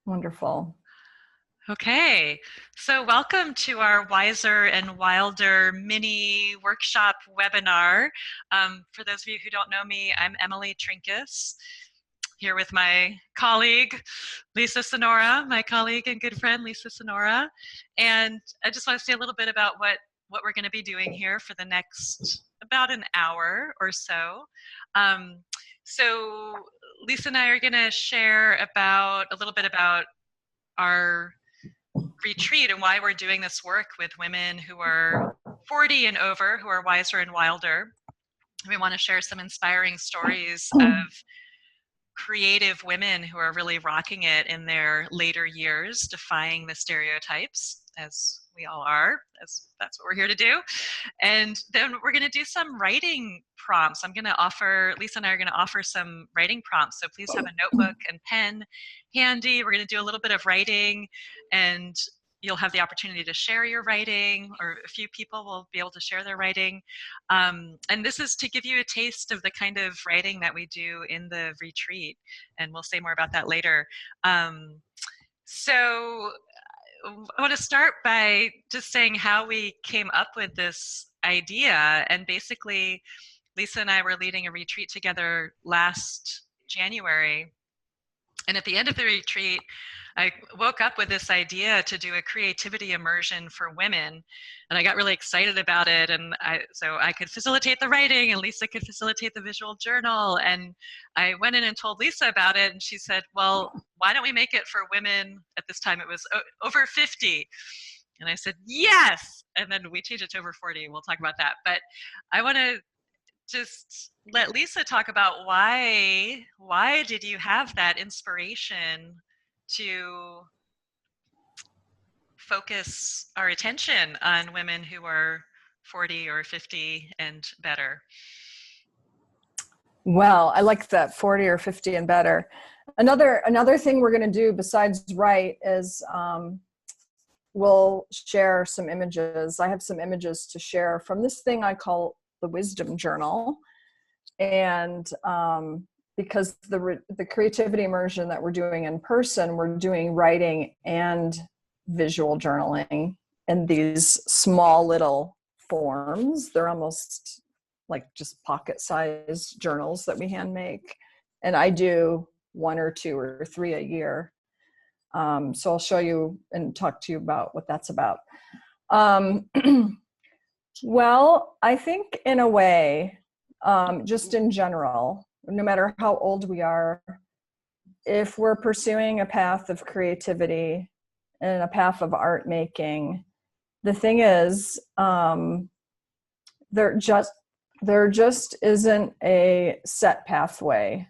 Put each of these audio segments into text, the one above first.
Wonderful. Okay, so welcome to our Wiser and Wilder mini workshop webinar. For those of you who don't know me, I'm Emily Trinkus, here with my colleague, Lisa Sonora, my colleague and good friend, Lisa Sonora. And I just want to say a little bit about what we're going to be doing here for the next about an hour or so. Um, so Lisa and I are going to share a little bit about our retreat and why we're doing this work with women who are 40 and over, who are wiser and wilder. We want to share some inspiring stories of creative women who are really rocking it in their later years, defying the stereotypes, as we all are, as that's what we're here to do. And then we're going to do some writing prompts. Lisa and I are going to offer some writing prompts. So please have a notebook and pen handy. We're going to do a little bit of writing, and you'll have the opportunity to share your writing, or a few people will be able to share their writing. And this is to give you a taste of the kind of writing that we do in the retreat. And we'll say more about that later. So I want to start by just saying how we came up with this idea. And basically, Lisa and I were leading a retreat together last January. And at the end of the retreat, I woke up with this idea to do a creativity immersion for women. And I got really excited about it. And so I could facilitate the writing, and Lisa could facilitate the visual journal. And I went in and told Lisa about it. And she said, well, why don't we make it for women? At this time, it was over 50. And I said, yes. And then we changed it to over 40. We'll talk about that. But I want to just let Lisa talk about why did you have that inspiration to focus our attention on women who are 40 or 50 and better? Well, I like that 40 or 50 and better. Another thing we're going to do besides write is we'll share some images. I have some images to share from this thing I call the Wisdom Journal. And because the creativity immersion that we're doing in person, we're doing writing and visual journaling in these small little forms. They're almost like just pocket-sized journals that we hand make. And I do 1 or 2 or 3 a year. So I'll show you and talk to you about what that's about. Well, I think in a way, just in general, no matter how old we are, if we're pursuing a path of creativity and a path of art making, the thing is, there just isn't a set pathway.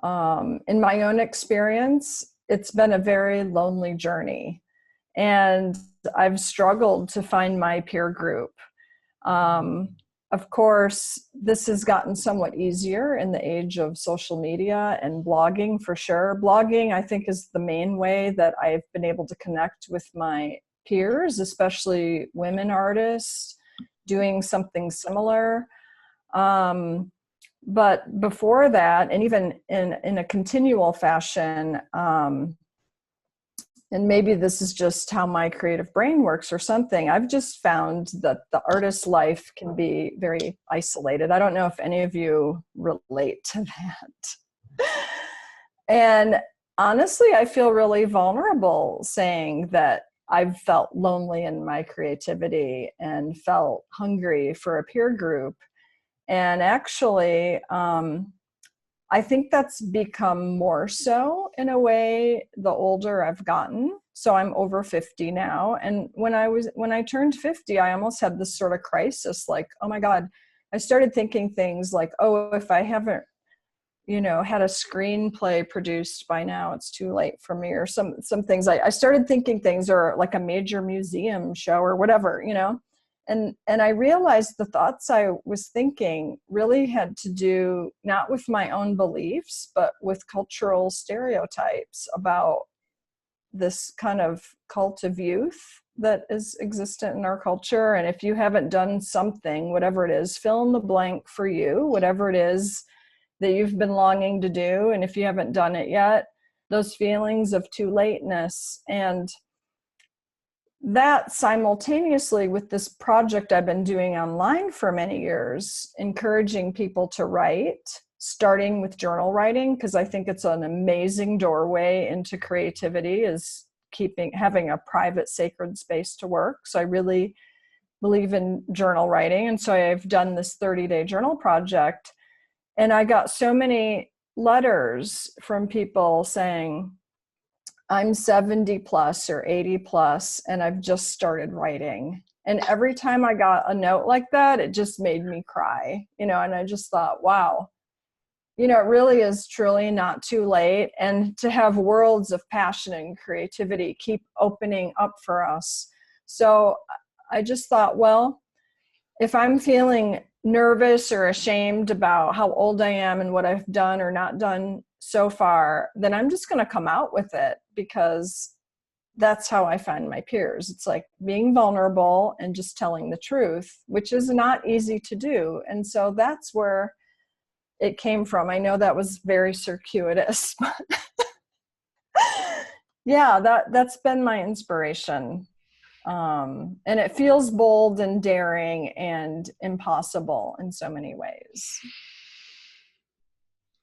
In my own experience, it's been a very lonely journey, and I've struggled to find my peer group. Of course, this has gotten somewhat easier in the age of social media and blogging, for sure. Blogging, I think, is the main way that I've been able to connect with my peers, especially women artists doing something similar. But before that, and even in a continual fashion, and maybe this is just how my creative brain works or something, I've just found that the artist's life can be very isolated. I don't know if any of you relate to that. And honestly, I feel really vulnerable saying that I've felt lonely in my creativity and felt hungry for a peer group. And actually, I think that's become more so in a way the older I've gotten. So I'm over 50 now. And when I turned 50, I almost had this sort of crisis, like, oh my God, I started thinking things like, oh, if I haven't, had a screenplay produced by now, it's too late for me, or some things. I started thinking things, or like a major museum show or whatever, And I realized the thoughts I was thinking really had to do not with my own beliefs, but with cultural stereotypes about this kind of cult of youth that is existent in our culture. And if you haven't done something, whatever it is, fill in the blank for you, whatever it is that you've been longing to do. And if you haven't done it yet, those feelings of too lateness. And that simultaneously with this project I've been doing online for many years, encouraging people to write, starting with journal writing, because I think it's an amazing doorway into creativity, is having a private sacred space to work. So I really believe in journal writing. And so I've done this 30-day journal project. And I got so many letters from people saying, I'm 70 plus or 80 plus, and I've just started writing. And every time I got a note like that, it just made me cry, and I just thought, wow, it really is truly not too late. And to have worlds of passion and creativity keep opening up for us. So I just thought, well, if I'm feeling nervous or ashamed about how old I am and what I've done or not done so far, then I'm just going to come out with it, because that's how I find my peers. It's like being vulnerable and just telling the truth, which is not easy to do. And so that's where it came from. I know that was very circuitous, but yeah, that's been my inspiration. And it feels bold and daring and impossible in so many ways.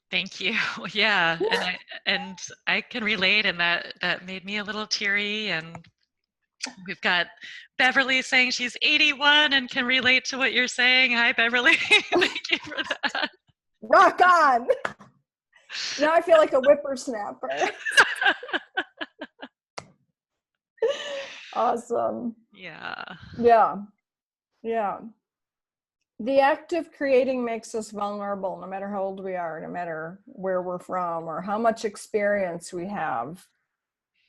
Thank you. Yeah, and I can relate, and that made me a little teary. And we've got Beverly saying she's 81 and can relate to what you're saying. Hi, Beverly. Thank you for that. Rock on. Now I feel like a whippersnapper. Awesome. Yeah. The act of creating makes us vulnerable, no matter how old we are, no matter where we're from or how much experience we have.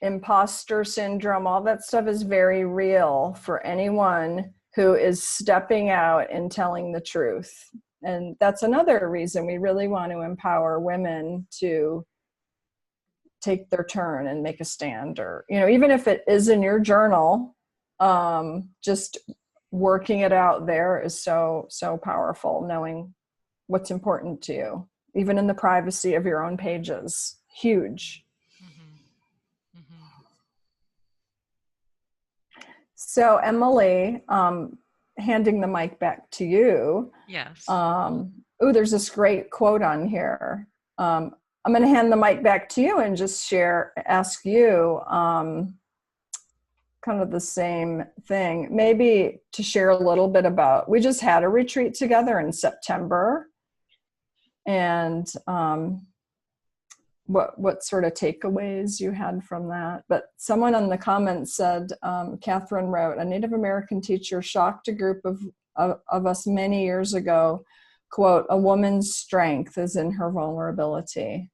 Imposter syndrome, all that stuff is very real for anyone who is stepping out and telling the truth. And that's another reason we really want to empower women to take their turn and make a stand, or, even if it is in your journal, just working it out there is so powerful, knowing what's important to you, even in the privacy of your own pages. Huge. Mm-hmm. Mm-hmm. So Emily, handing the mic back to you. Yes. There's this great quote on here. I'm going to hand the mic back to you and just ask you kind of the same thing, maybe to share a little bit about, we just had a retreat together in September, and what sort of takeaways you had from that. But someone in the comments said, Catherine wrote, a Native American teacher shocked a group of us many years ago, quote, a woman's strength is in her vulnerability.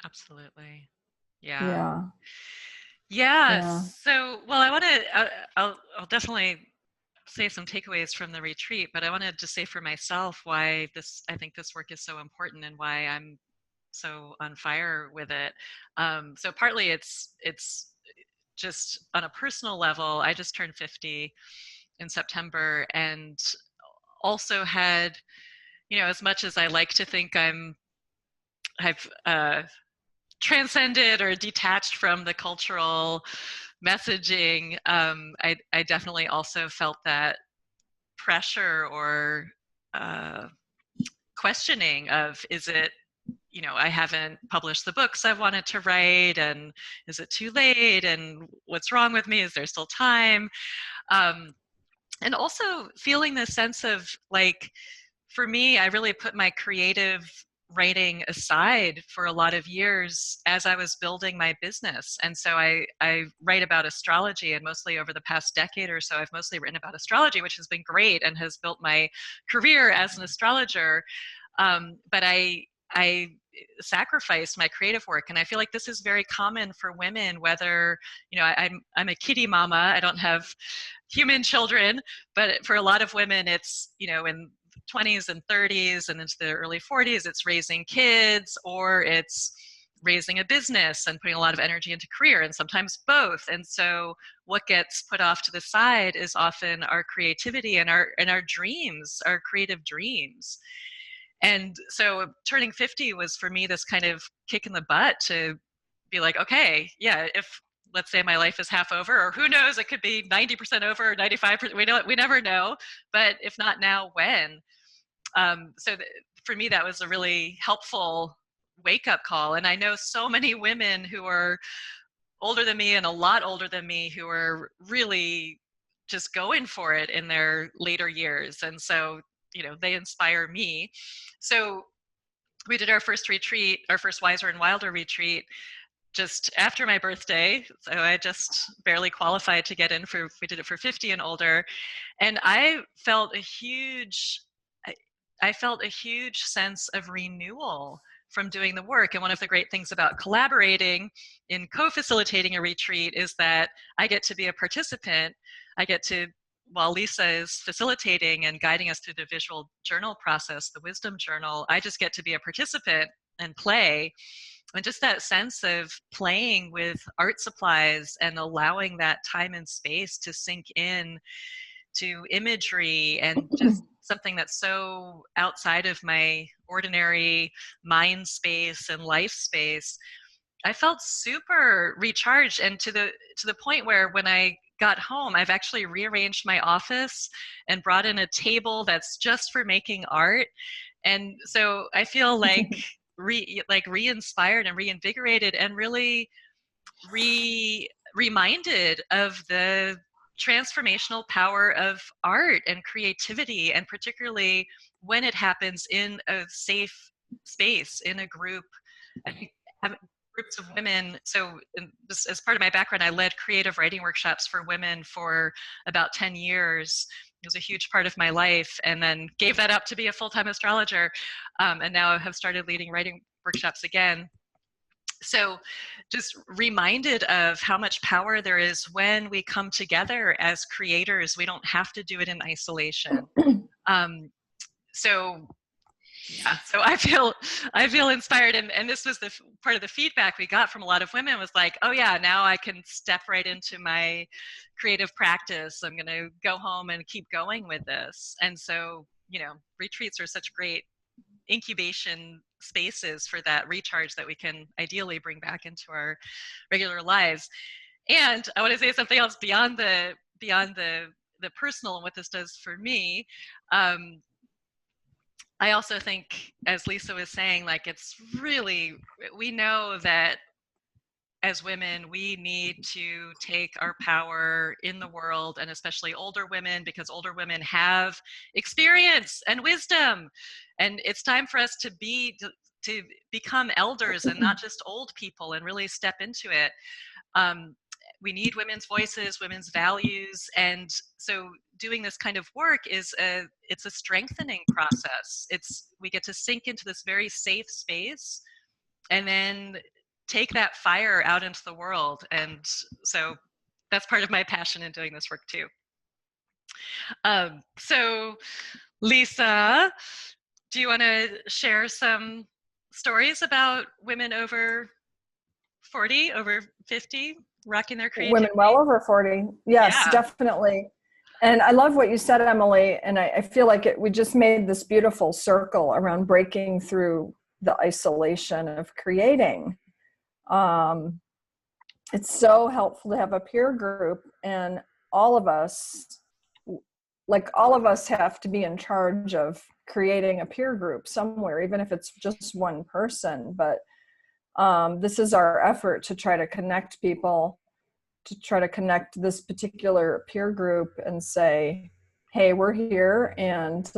Absolutely. Yeah. So, well, I'll definitely say some takeaways from the retreat, but I wanted to say for myself why I think this work is so important and why I'm so on fire with it. So partly it's just on a personal level. I just turned 50 in September, and also had, as much as I like to think I've transcended or detached from the cultural messaging, I definitely also felt that pressure or questioning of, is it, I haven't published the books I've wanted to write, and is it too late, and what's wrong with me, is there still time? And also feeling this sense of, like, for me, I really put my creative writing aside for a lot of years as I was building my business. And so I write about astrology, and mostly over the past decade or so, I've mostly written about astrology, which has been great and has built my career as an astrologer. But I sacrificed my creative work, and I feel like this is very common for women, whether, I'm a kitty mama, I don't have human children, but for a lot of women, it's, in 20s and 30s and into the early 40s, it's raising kids, or it's raising a business and putting a lot of energy into career, and sometimes both. And so what gets put off to the side is often our creativity and our dreams, our creative dreams. And so turning 50 was for me this kind of kick in the butt to be like, okay, yeah, if let's say my life is half over, or who knows, it could be 90% over or 95%. We never know. But if not now, when? For me, that was a really helpful wake up call. And I know so many women who are older than me and a lot older than me who are really just going for it in their later years. And so, they inspire me. So we did our first retreat, our first Wiser and Wilder retreat, just after my birthday. So I just barely qualified to get in we did it for 50 and older. And I felt a huge sense of renewal from doing the work. And one of the great things about collaborating in co-facilitating a retreat is that I get to be a participant. I get to, while Lisa is facilitating and guiding us through the visual journal process, the wisdom journal, I just get to be a participant and play. And just that sense of playing with art supplies and allowing that time and space to sink in to imagery and just something that's so outside of my ordinary mind space and life space, I felt super recharged. And to the point where when I got home, I've actually rearranged my office and brought in a table that's just for making art. And so I feel like re-inspired and reinvigorated and really reminded of the transformational power of art and creativity, and particularly when it happens in a safe space, in a group. I think having groups of women, so this, as part of my background, I led creative writing workshops for women for about 10 years. It was a huge part of my life, and then gave that up to be a full-time astrologer, and now I have started leading writing workshops again. So just reminded of how much power there is when we come together as creators. We don't have to do it in isolation. So I feel inspired. And this was the part of the feedback we got from a lot of women was like, oh yeah, now I can step right into my creative practice. I'm going to go home and keep going with this. And so, retreats are such great incubation spaces for that recharge that we can ideally bring back into our regular lives. And I want to say something else beyond the personal and what this does for me. I also think, as Lisa was saying, like, it's really, we know that as women, we need to take our power in the world, and especially older women, because older women have experience and wisdom. And it's time for us to become elders and not just old people, and really step into it. We need women's voices, women's values. And so doing this kind of work it's a strengthening process. We get to sink into this very safe space and then take that fire out into the world. And so that's part of my passion in doing this work too. So Lisa, do you want to share some stories about women over 40, over 50, rocking their creativity? Women well over 40. Yes, yeah. Definitely. And I love what you said, Emily. And I feel like we just made this beautiful circle around breaking through the isolation of creating. It's so helpful to have a peer group, and all of us have to be in charge of creating a peer group somewhere, even if it's just one person. But this is our effort to try to connect people, to try to connect this particular peer group and say, hey, we're here, and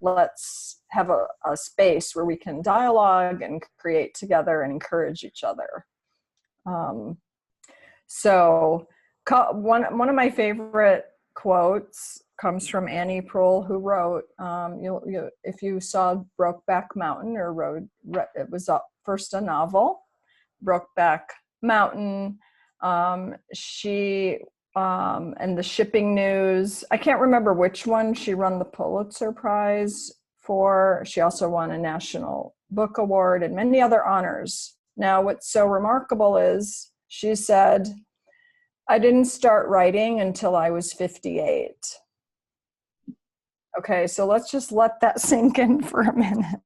let's have a space where we can dialogue and create together and encourage each other. So one of my favorite quotes comes from Annie Proulx, who wrote, if you saw Brokeback Mountain, it was first a novel, Brokeback Mountain. She and the Shipping News, I can't remember which one she won the Pulitzer Prize for. She also won a National Book Award and many other honors. Now, what's so remarkable is she said, I didn't start writing until I was 58. Okay, so let's just let that sink in for a minute.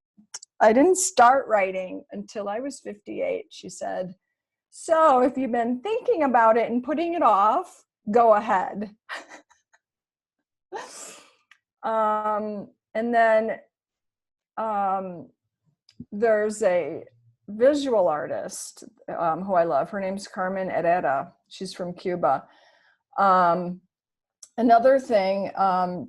I didn't start writing until I was 58, she said. So if you've been thinking about it and putting it off, go ahead. And then there's a visual artist who I love. Her name's Carmen Herrera. She's from Cuba. Another thing,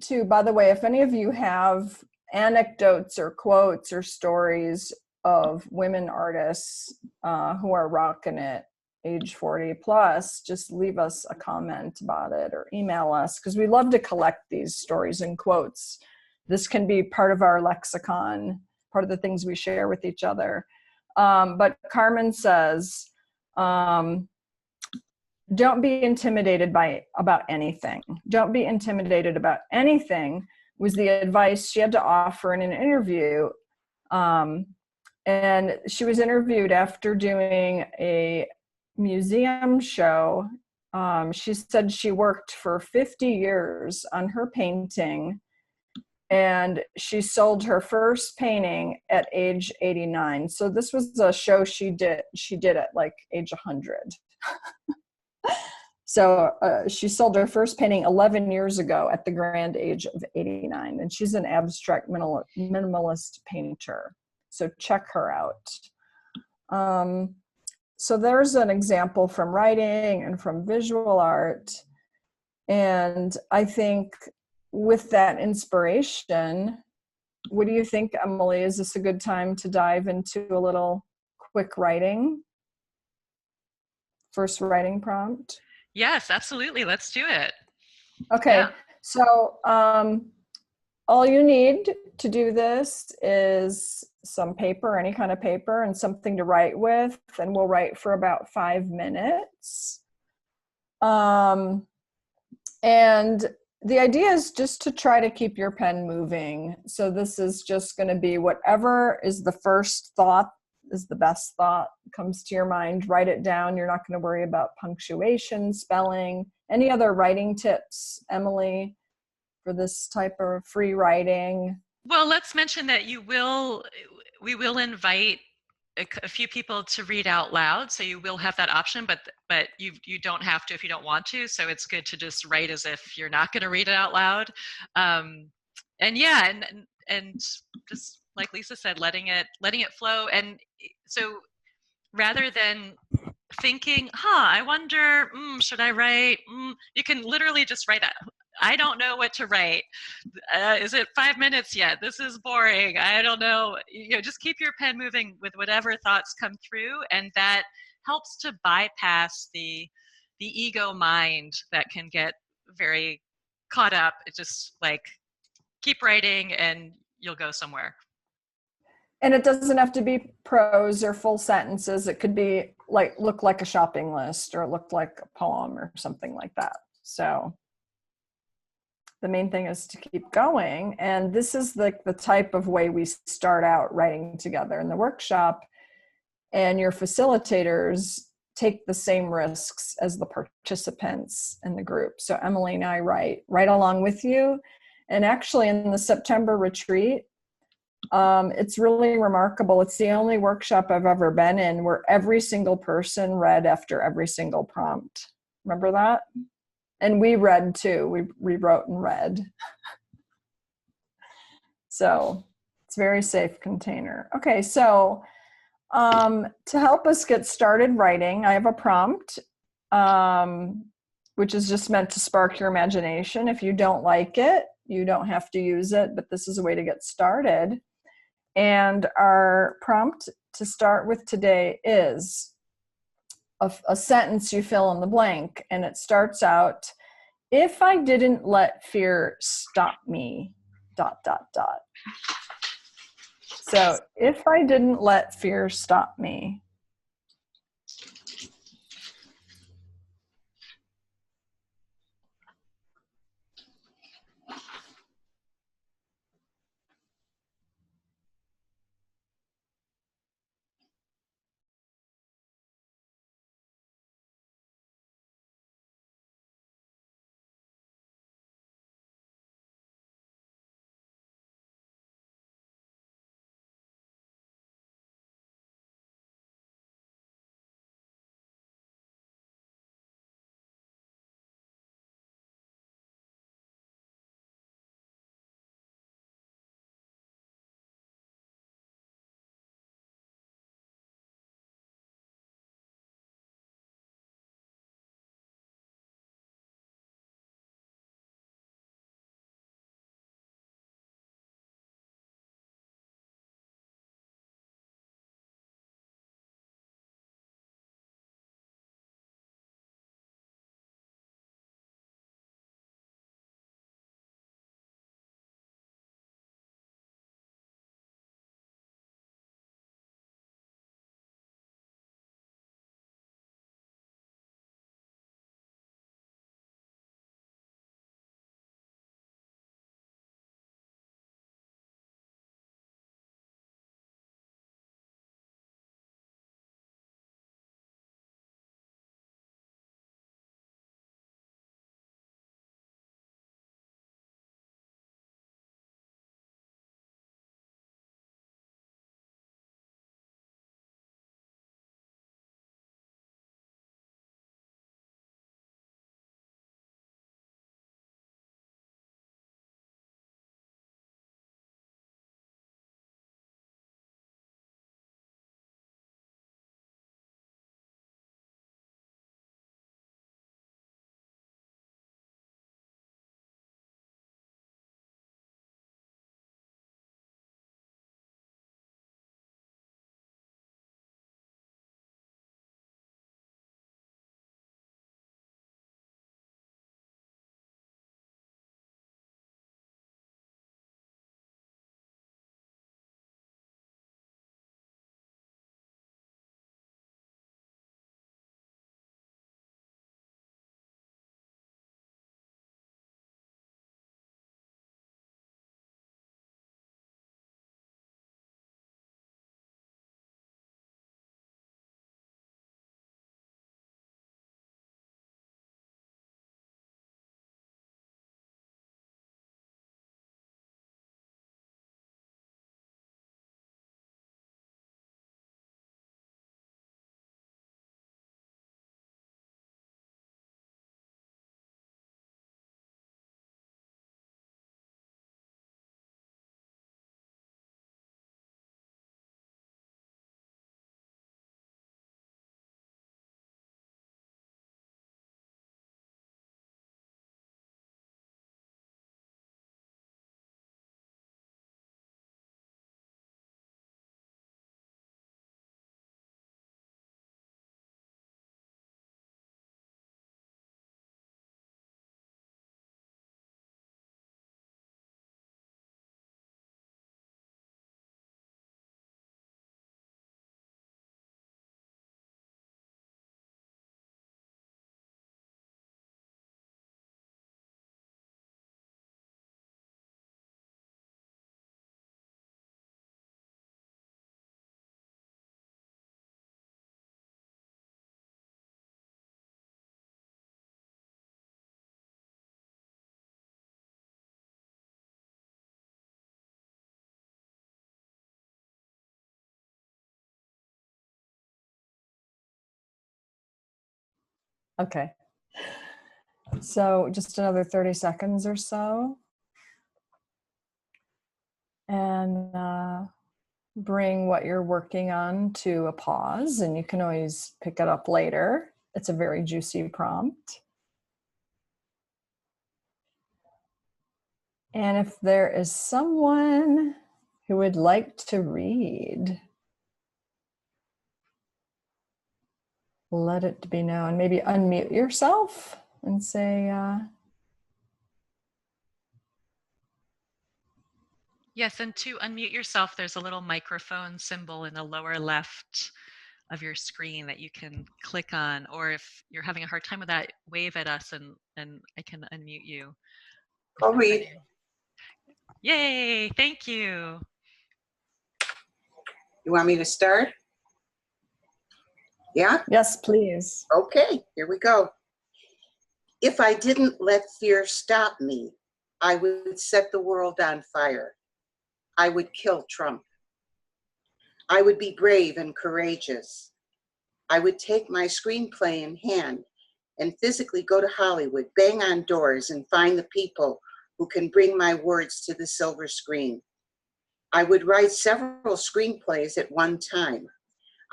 too, by the way, if any of you have anecdotes or quotes or stories of women artists who are rocking it, age 40 plus, just leave us a comment about it or email us, because we love to collect these stories and quotes. This can be part of our lexicon, part of the things we share with each other. But Carmen says, don't be intimidated about anything. Don't be intimidated about anything was the advice she had to offer in an interview. And she was interviewed after doing a museum show. She said she worked for 50 years on her painting, and she sold her first painting at age 89. So this was a show she did at like age 100. So she sold her first painting 11 years ago at the grand age of 89. And she's an abstract minimalist painter. So check her out. So there's an example from writing and from visual art. And I think with that inspiration, what do you think, Emily? Is this a good time to dive into a little quick writing? First writing prompt? Yes, absolutely. Let's do it. Okay, Yeah. so all you need to do this is some paper, any kind of paper, and something to write with, and we'll write for about 5 minutes. And the idea is just to try to keep your pen moving. So this is just going to be whatever is the first thought, is the best thought comes to your mind. Write it down. You're not going to worry about punctuation, spelling. Any other writing tips, Emily, for this type of free writing? Well, let's mention that we will invite a few people to read out loud, so you will have that option, but you don't have to if you don't want to. So it's good to just write as if you're not going to read it out loud. And yeah, and just like Lisa said, letting it flow. And so rather than thinking, I wonder, should I write? You can literally just write that. I don't know what to write. Is it 5 minutes yet? This is boring. I don't know. Just keep your pen moving with whatever thoughts come through, and that helps to bypass the ego mind that can get very caught up. It's just like keep writing, and you'll go somewhere. And it doesn't have to be prose or full sentences. It could be look like a shopping list, or look like a poem or something like that. So the main thing is to keep going. And this is the type of way we start out writing together in the workshop. And your facilitators take the same risks as the participants in the group. So Emily and I write along with you. And actually in the September retreat, it's really remarkable. It's the only workshop I've ever been in where every single person read after every single prompt. Remember that? And we read too. We wrote and read. So it's a very safe container. Okay, so to help us get started writing, I have a prompt, which is just meant to spark your imagination. If you don't like it, you don't have to use it, but this is a way to get started. And our prompt to start with today is a sentence you fill in the blank, and it starts out, if I didn't let fear stop me, ... So if I didn't let fear stop me. Okay. So just another 30 seconds or so. And bring what you're working on to a pause, and you can always pick it up later. It's a very juicy prompt. And if there is someone who would like to read, let it be known. Maybe unmute yourself and say, Yes, and to unmute yourself, there's a little microphone symbol in the lower left of your screen that you can click on, or if you're having a hard time with that, wave at us and I can unmute you. I'll read. Yay, thank you. You want me to start? Yeah? yes, please. Okay, here we go. If I didn't let fear stop me, I would set the world on fire. I would kill Trump. I would be brave and courageous. I would take my screenplay in hand and physically go to Hollywood, bang on doors, and find the people who can bring my words to the silver screen. I would write several screenplays at one time.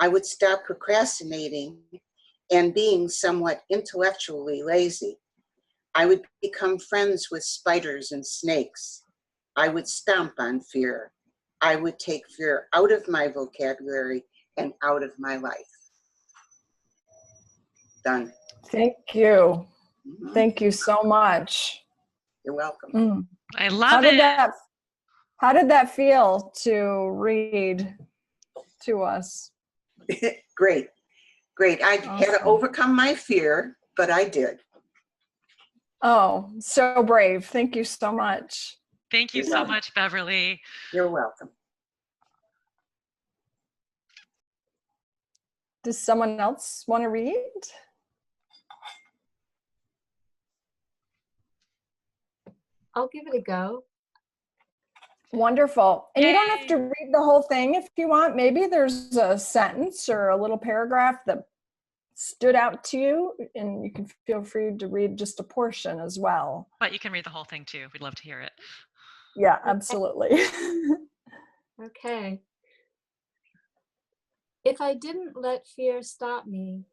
I would stop procrastinating and being somewhat intellectually lazy. I would become friends with spiders and snakes. I would stomp on fear. I would take fear out of my vocabulary and out of my life. Done. Thank you. Mhm. Thank you so much. You're welcome. Mm. I love it. How did that feel to read to us? Great, great. I had to Awesome. overcome my fear, but I did. Oh, so brave. Thank you so much. Thank you You're so welcome. much, Beverly. You're welcome. Does someone else want to read? I'll give it a go. Wonderful. And you don't have Yay. to read the whole thing if you want. Maybe there's a sentence or a little paragraph that stood out to you, and you can feel free to read just a portion as well. But you can read the whole thing too. We'd love to hear it. Yeah, absolutely. Okay. If I didn't let fear stop me,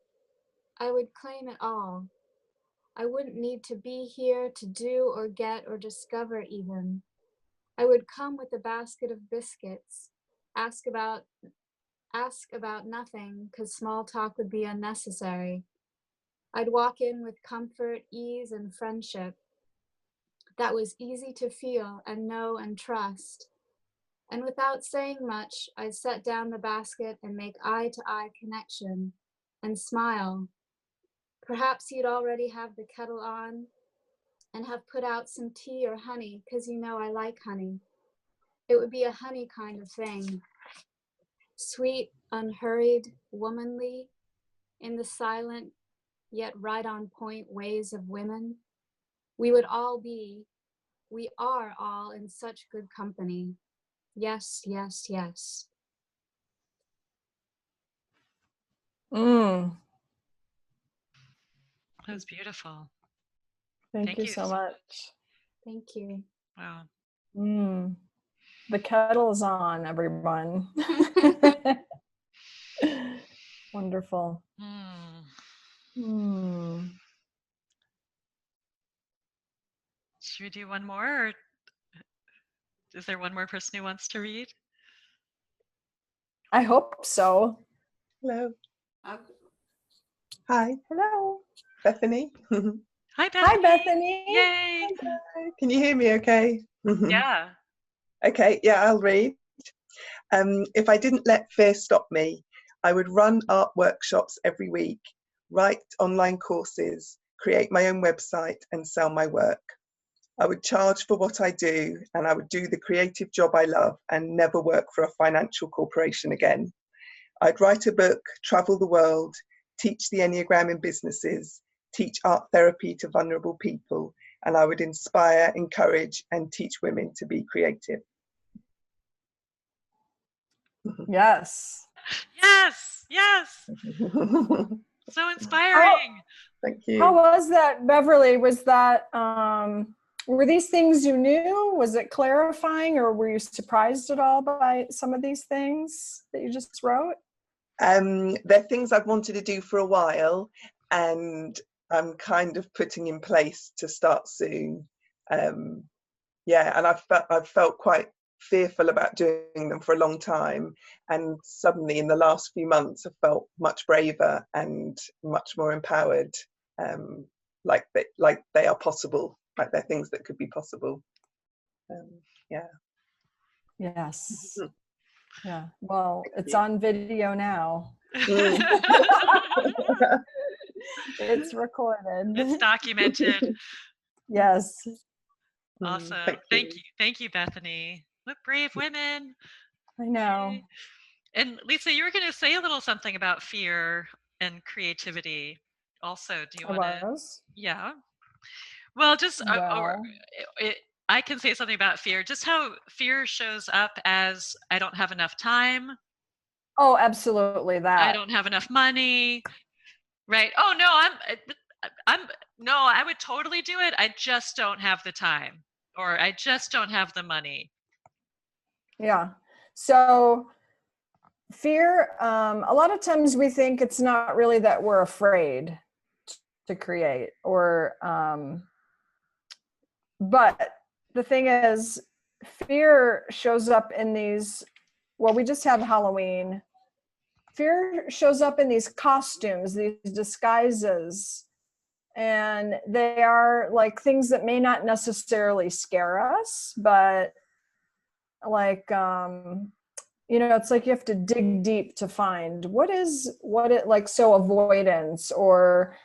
I would claim it all. I wouldn't need to be here to do or get or discover even. I would come with a basket of biscuits, ask about nothing, because small talk would be unnecessary. I'd walk in with comfort, ease, and friendship. That was easy to feel and know and trust. And without saying much, I'd set down the basket and make eye-to-eye connection and smile. Perhaps you'd already have the kettle on and have put out some tea or honey, because you know I like honey. It would be a honey kind of thing. Sweet, unhurried, womanly, in the silent yet right on point ways of women. We are all in such good company. Yes, yes, yes. Mm, That was beautiful. thank you so much. Thank you. Wow. Mm, the kettle is on, everyone. Wonderful. Mm. Should we do one more, or is there one more person who wants to read? I hope so. Hello. Hi, Hello. Bethany. Hi, Bethany. Hi, Bethany. Yay. Can you hear me okay? Yeah. Okay, yeah, I'll read. If I didn't let fear stop me, I would run art workshops every week, write online courses, create my own website and sell my work. I would charge for what I do, and I would do the creative job I love and never work for a financial corporation again. I'd write a book, travel the world, teach the Enneagram in businesses, teach art therapy to vulnerable people, and I would inspire, encourage, and teach women to be creative. Yes. Yes. Yes. So inspiring. Thank you. How was that, Beverly? Was that, were these things you knew? Was it clarifying, or were you surprised at all by some of these things that you just wrote? They're things I've wanted to do for a while, and I'm kind of putting in place to start soon. Yeah, and I've felt quite fearful about doing them for a long time, and suddenly in the last few months I've felt much braver and much more empowered, like they are possible, like they're things that could be possible. Yeah. Yes. Yeah. Well, Thank it's you. on video now. It's recorded. It's documented. Yes. Awesome. Thank you. Thank you, Bethany. What brave women. I know. Yay. And Lisa, you were going to say a little something about fear and creativity also. Do you I want to? was. Yeah. Well, just Well, I can say something about fear, just how fear shows up as I don't have enough time, oh, absolutely I that. don't have enough money, right? Oh no, I'm no, I would totally do it. I just don't have the time, or I just don't have the money. Yeah. So fear, a lot of times we think it's not really that we're afraid to create, or but the thing is, fear shows up in these, well, we just have Halloween. Fear shows up in these costumes, these disguises, and they are like things that may not necessarily scare us, but like it's like you have to dig deep to find what it like. So avoidance, or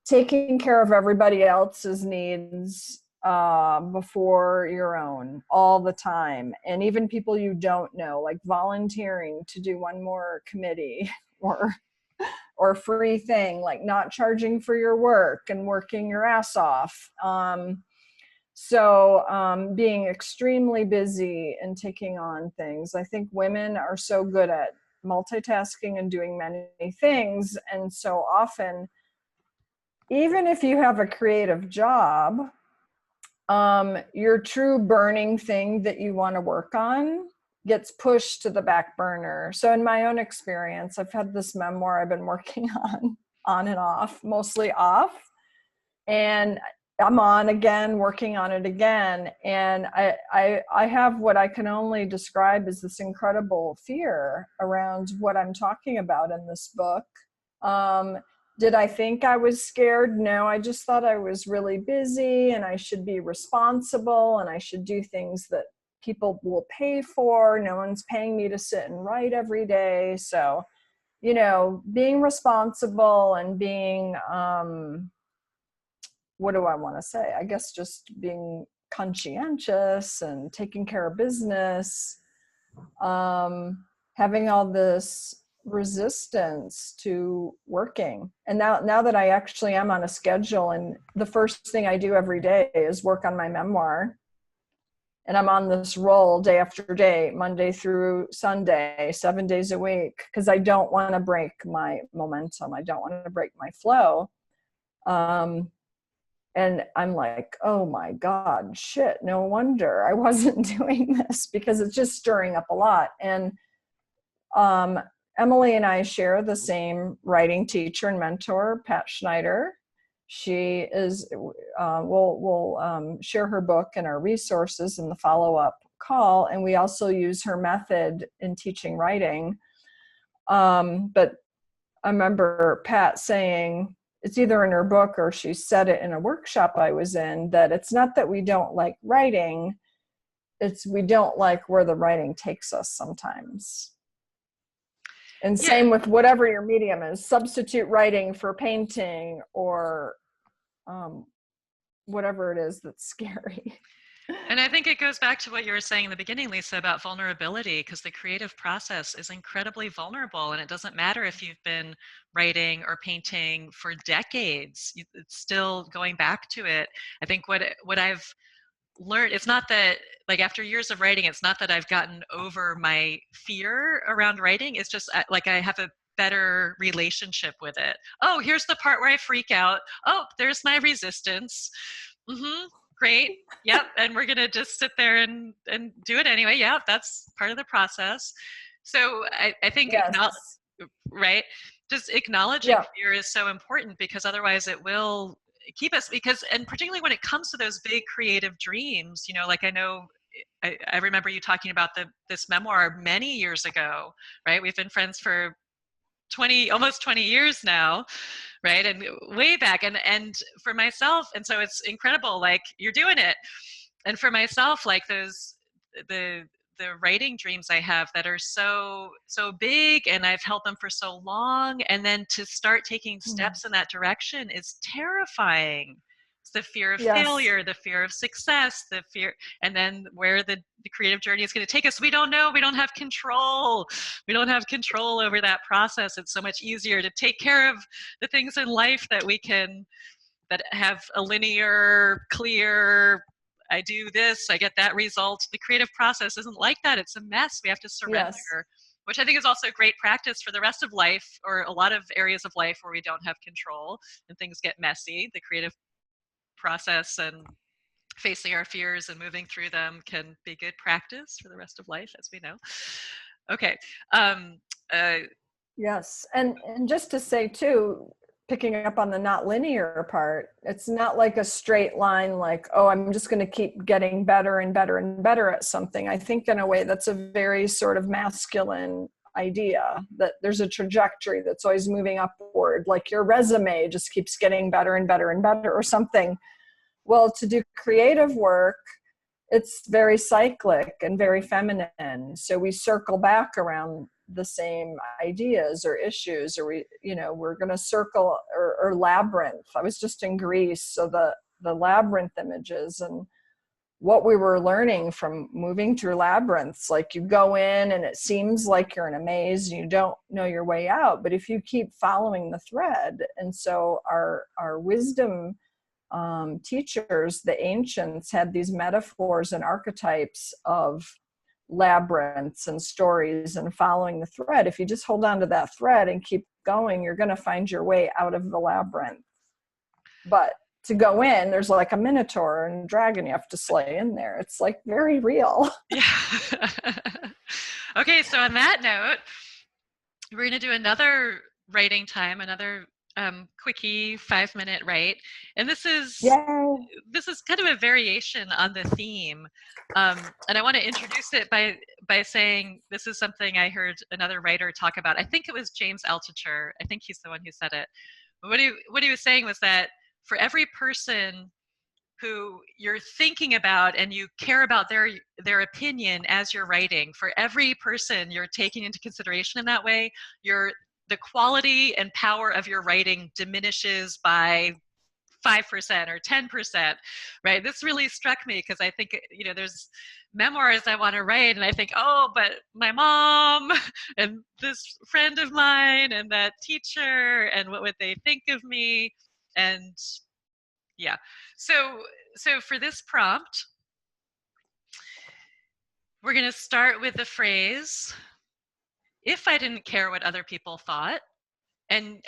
taking care of everybody else's needs before your own all the time, and even people you don't know, like volunteering to do one more committee or free thing, like not charging for your work and working your ass off. So being extremely busy and taking on things. I think women are so good at multitasking and doing many things. And so often, even if you have a creative job, your true burning thing that you want to work on gets pushed to the back burner. So in my own experience, I've had this memoir I've been working on and off, mostly off. And I'm on again, working on it again. And I have what I can only describe as this incredible fear around what I'm talking about in this book. Did I think I was scared? No, I just thought I was really busy and I should be responsible and I should do things that people will pay for. No one's paying me to sit and write every day. So, being responsible and being, what do I want to say? I guess just being conscientious and taking care of business, having all this resistance to working. And now that I actually am on a schedule, and the first thing I do every day is work on my memoir, and I'm on this roll day after day, Monday through Sunday, 7 days a week, because I don't want to break my momentum. I don't want to break my flow. And I'm like, oh my God, shit, no wonder I wasn't doing this, because it's just stirring up a lot. And Emily and I share the same writing teacher and mentor, Pat Schneider. She is, we'll share her book and our resources in the follow-up call. And we also use her method in teaching writing. But I remember Pat saying, it's either in her book or she said it in a workshop I was in, that it's not that we don't like writing, it's we don't like where the writing takes us sometimes. And same with whatever your medium is, substitute writing for painting or whatever it is that's scary. And I think it goes back to what you were saying in the beginning, Lisa, about vulnerability, because the creative process is incredibly vulnerable, and it doesn't matter if you've been writing or painting for decades, it's still going back to it. I think what I've learned, it's not that, like, after years of writing, it's not that I've gotten over my fear around writing. It's just like I have a better relationship with it. Oh, here's the part where I freak out. Oh, there's my resistance. Great. Yep. And we're going to just sit there and do it anyway. Yeah, that's part of the process. So I think, Yes. right? Just acknowledging Yeah. fear is so important, because otherwise it will keep us, because, and particularly when it comes to those big creative dreams, you know, like I know, I remember you talking about this memoir many years ago, right? We've been friends for almost 20 years now, right? And way back, and for myself, and so it's incredible, like you're doing it. And for myself, like the the writing dreams I have that are so big, and I've held them for so long, and then to start taking steps in that direction is terrifying. It's the fear of Yes. failure, the fear of success, the fear, and then where the creative journey is going to take us, we don't know. We don't have control. We don't have control over that process. It's so much easier to take care of the things in life that have a linear, clear, I do this, I get that result. The creative process isn't like that. It's a mess. We have to surrender, Yes. which I think is also great practice for the rest of life, or a lot of areas of life where we don't have control and things get messy. The creative process and facing our fears and moving through them can be good practice for the rest of life, as we know. Okay. Uh, Yes. And just to say too, picking up on the not linear part, it's not like a straight line, like, oh, I'm just going to keep getting better and better and better at something. I think in a way that's a very sort of masculine idea, that there's a trajectory that's always moving upward, like your resume just keeps getting better and better and better or something. Well, to do creative work, it's very cyclic and very feminine. So we circle back around the same ideas or issues, or we're going to circle, or labyrinth. I was just in Greece, so the labyrinth images and what we were learning from moving through labyrinths, like you go in and it seems like you're in a maze and you don't know your way out, but if you keep following the thread. And so our wisdom teachers, the ancients, had these metaphors and archetypes of labyrinths and stories and following the thread. If you just hold on to that thread and keep going, you're going to find your way out of the labyrinth. But to go in, there's like a minotaur and a dragon you have to slay in there. It's like very real. yeah. Okay, so on that note, we're going to do another writing time, another quickie 5-minute write, and this is kind of a variation on the theme, and I want to introduce it by saying this is something I heard another writer talk about. I think it was James Altucher. I think he's the one who said it. But what he was saying was that for every person who you're thinking about and you care about their opinion as you're writing, for every person you're taking into consideration in that way, the quality and power of your writing diminishes by 5% or 10%, right? This really struck me because I think, there's memoirs I want to write and I think, oh, but my mom and this friend of mine and that teacher, and what would they think of me? And yeah. So for this prompt, we're going to start with the phrase, if I didn't care what other people thought, and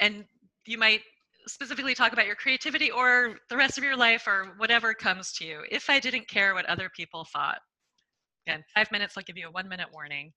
you might specifically talk about your creativity or the rest of your life or whatever comes to you. If I didn't care what other people thought. Again, 5 minutes, I'll give you a 1-minute warning.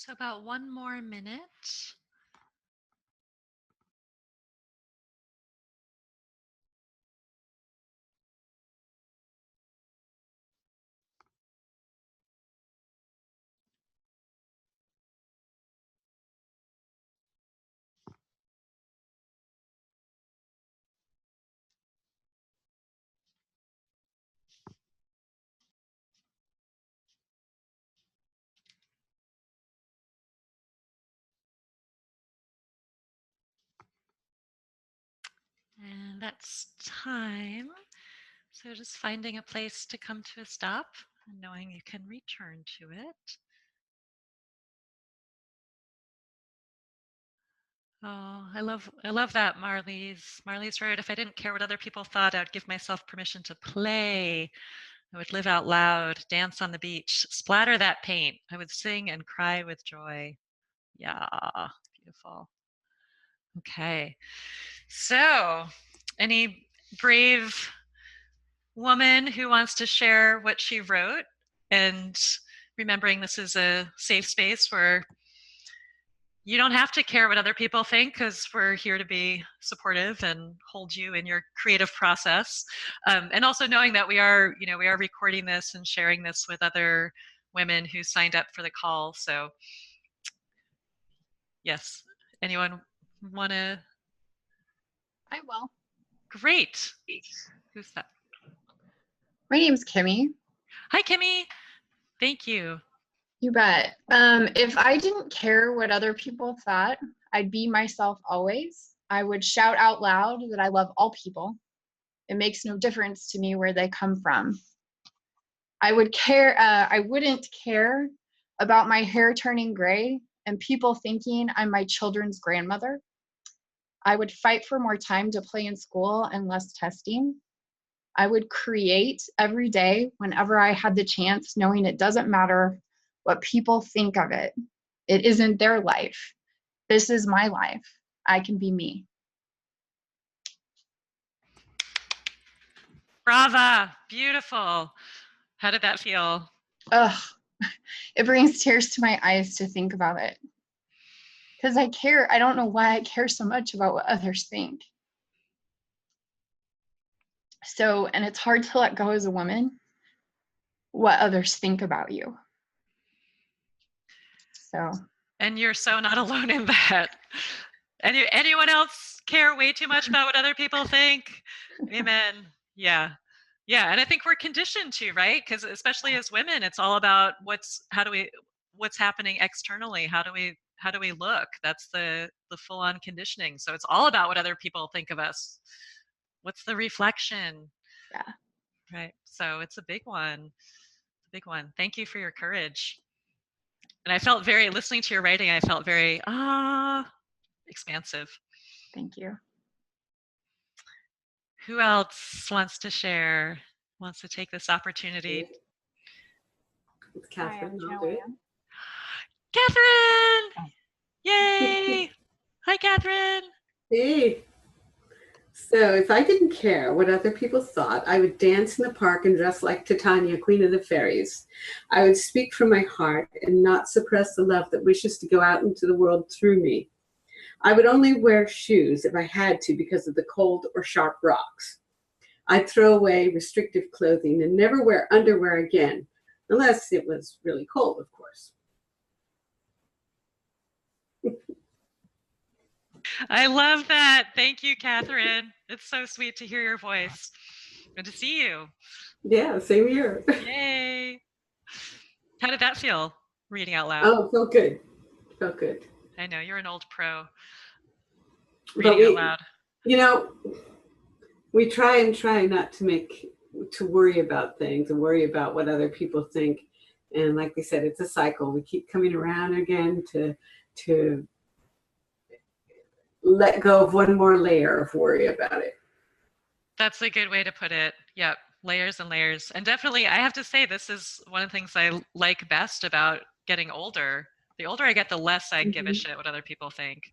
So about 1 more minute. And that's time. So just finding a place to come to a stop and knowing you can return to it. Oh, I love that, Marley's. Marley's right. If I didn't care what other people thought, I'd give myself permission to play. I would live out loud, dance on the beach, splatter that paint. I would sing and cry with joy. Yeah, beautiful. Okay. So, any brave woman who wants to share what she wrote, and remembering this is a safe space where you don't have to care what other people think, because we're here to be supportive and hold you in your creative process. And also knowing that we are recording this and sharing this with other women who signed up for the call. So yes, anyone want to? I will. Great. Who's that? My name's Kimmy. Hi, Kimmy. Thank you. You bet. If I didn't care what other people thought, I'd be myself always. I would shout out loud that I love all people. It makes no difference to me where they come from. I wouldn't care about my hair turning gray and people thinking I'm my children's grandmother. I would fight for more time to play in school and less testing. I would create every day whenever I had the chance, knowing it doesn't matter what people think of it. It isn't their life. This is my life. I can be me. Brava. Beautiful. How did that feel? Ugh, it brings tears to my eyes to think about it. Because I care. I don't know why I care so much about what others think. So, and it's hard to let go as a woman, what others think about you. So. And you're so not alone in that. Anyone else care way too much about what other people think? Amen. Yeah. Yeah. And I think we're conditioned to, right? Because especially as women, it's all about what's happening externally. How do we look? That's the full-on conditioning. So it's all about what other people think of us. What's the reflection? Yeah. Right. So it's a big one. Big one. Thank you for your courage. And I felt listening to your writing, I felt very expansive. Thank you. Who else wants to share, wants to take this opportunity? It's Catherine. Hi, I'm Joanne. Catherine! Yay! Hi, Catherine. Hey. So if I didn't care what other people thought, I would dance in the park and dress like Titania, Queen of the Fairies. I would speak from my heart and not suppress the love that wishes to go out into the world through me. I would only wear shoes if I had to because of the cold or sharp rocks. I'd throw away restrictive clothing and never wear underwear again, unless it was really cold, of course. I love that. Thank you, Catherine. It's so sweet to hear your voice. Good to see you. Yeah, same here. Yay. How did that feel, reading out loud? Oh, felt good. Felt good. I know, you're an old pro. Reading out loud. You know, we try not to worry about things and worry about what other people think. And like we said, it's a cycle. We keep coming around again to let go of one more layer of worry about it. That's a good way to put it. Yep. Layers and layers. And definitely, I have to say, this is one of the things I like best about getting older. The older I get, the less I give a shit what other people think.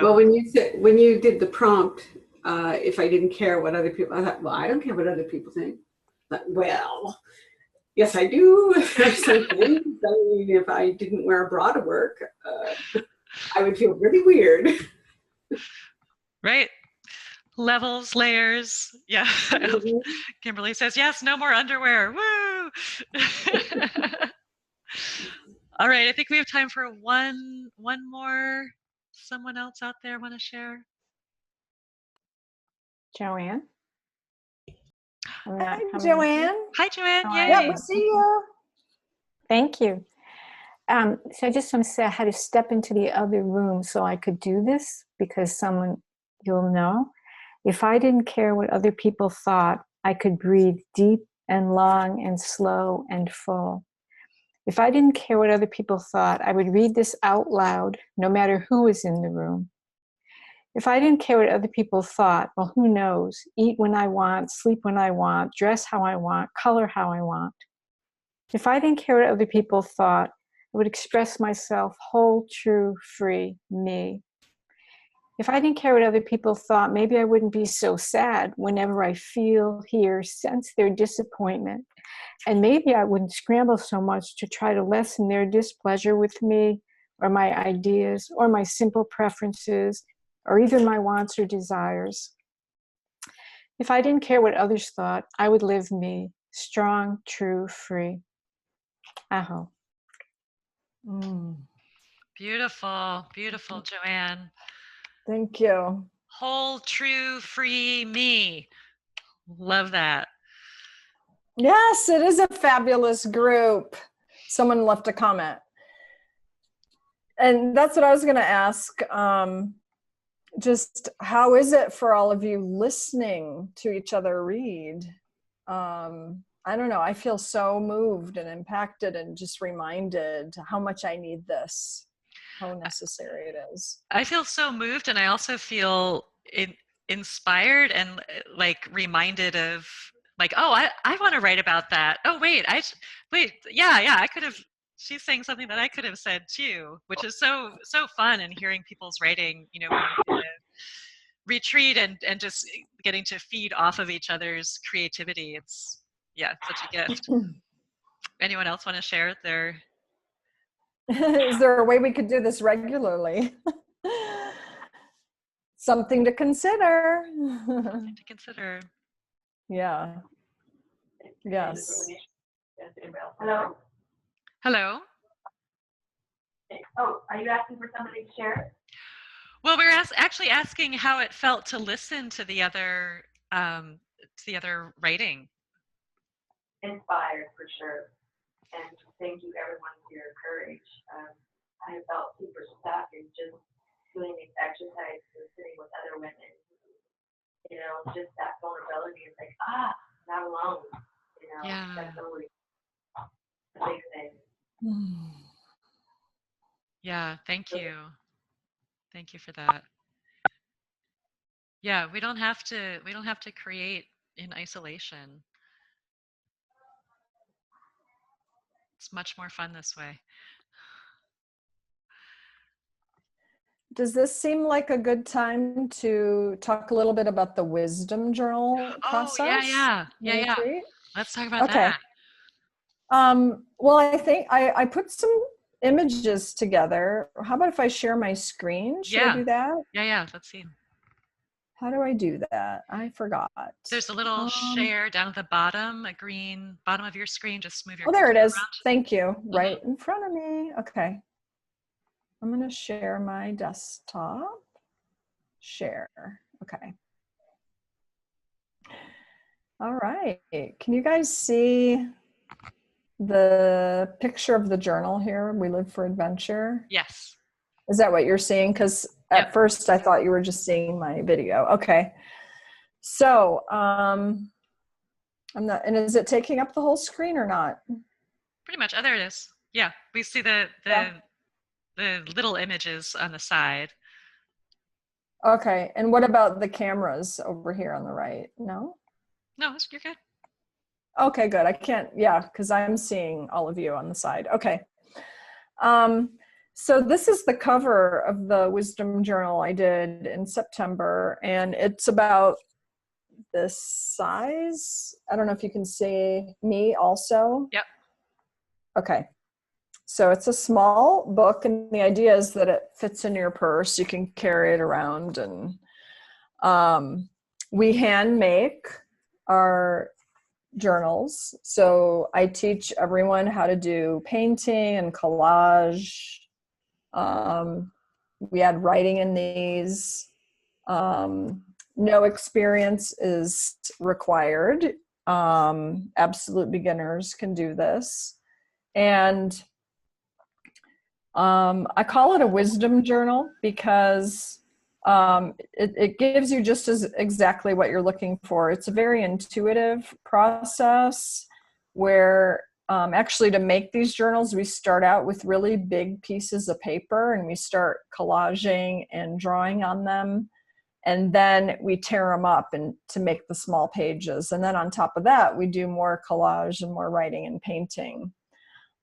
Well, when you did the prompt, if I didn't care what other people, I thought, well, I don't care what other people think. But, well, Yes, I do. There's some things. I mean, if I didn't wear a bra to work, I would feel really weird. Right. Levels, layers. Yeah. Kimberly says, yes, no more underwear. Woo! All right, I think we have time for one more. Someone else out there want to share? Joanne? Hi, Joanne. Hi, Joanne. How Yay. are Yeah, you? we see you. Thank you. So I just want to say I had to step into the other room so I could do this because you'll know. If I didn't care what other people thought, I could breathe deep and long and slow and full. If I didn't care what other people thought, I would read this out loud, no matter who was in the room. If I didn't care what other people thought, well, who knows? Eat when I want, sleep when I want, dress how I want, color how I want. If I didn't care what other people thought, I would express myself whole, true, free, me. If I didn't care what other people thought, maybe I wouldn't be so sad whenever I feel, hear, sense their disappointment. And maybe I wouldn't scramble so much to try to lessen their displeasure with me or my ideas or my simple preferences or even my wants or desires. If I didn't care what others thought, I would live me, strong, true, free. Aho. Beautiful, beautiful, Joanne. Thank you. Whole, true, free me. Love that. Yes, it is a fabulous group. Someone left a comment. And that's what I was going to ask. Just how is it for all of you listening to each other read? I don't know. I feel so moved and impacted and just reminded how much I need this, how necessary it is. I feel so moved, and I also feel inspired and like reminded of like, oh, I want to write about that. Oh, wait, yeah, I could have. She's saying something that I could have said too, which is so fun. And hearing people's writing, you know, when you're in a retreat and just getting to feed off of each other's creativity. It's such a gift. Anyone else want to share their? Is there a way we could do this regularly? Something to consider. Something to consider. Yeah. Yes. Hello? Hello? Oh, are you asking for somebody to share? Well, we're actually asking how it felt to listen to the other writing. Inspired, for sure. And thank you, everyone, for your courage. I felt super stuck in just doing these exercises and sitting with other women. You know, just that vulnerability is like, not alone. You know, that's always a big thing. Yeah, thank you. Thank you for that. Yeah, we don't have to create in isolation. It's much more fun this way. Does this seem like a good time to talk a little bit about the wisdom journal process? Yeah. Let's talk about that. Well, I think I put some images together. How about if I share my screen? Should I do that? Yeah. Let's see. How do I do that? I forgot. There's a little share down at the bottom, a green bottom of your screen. Just move your. Oh, there it is. Around. Thank you. Right in front of me. Okay. I'm going to share my desktop. Share. Okay. All right. Can you guys see the picture of the journal here? We Live for Adventure. Yes. Is that what you're seeing? Because at first I thought you were just seeing my video. Okay. So I'm not, and is it taking up the whole screen or not? Pretty much. Oh, there it is. Yeah. We see the little images on the side. Okay. And what about the cameras over here on the right? No? No, you're good. Okay, good. I can't, because I'm seeing all of you on the side. Okay. So this is the cover of the wisdom journal I did in September, and it's about this size. I don't know if you can see me also. Yep. Okay. So it's a small book, and the idea is that it fits in your purse. You can carry it around, and we hand make our journals. So I teach everyone how to do painting and collage. We add writing in these. No experience is required. Absolute beginners can do this. And I call it a wisdom journal because it gives you just exactly what you're looking for. It's a very intuitive process where actually to make these journals, we start out with really big pieces of paper and we start collaging and drawing on them. And then we tear them up and to make the small pages. And then on top of that, we do more collage and more writing and painting.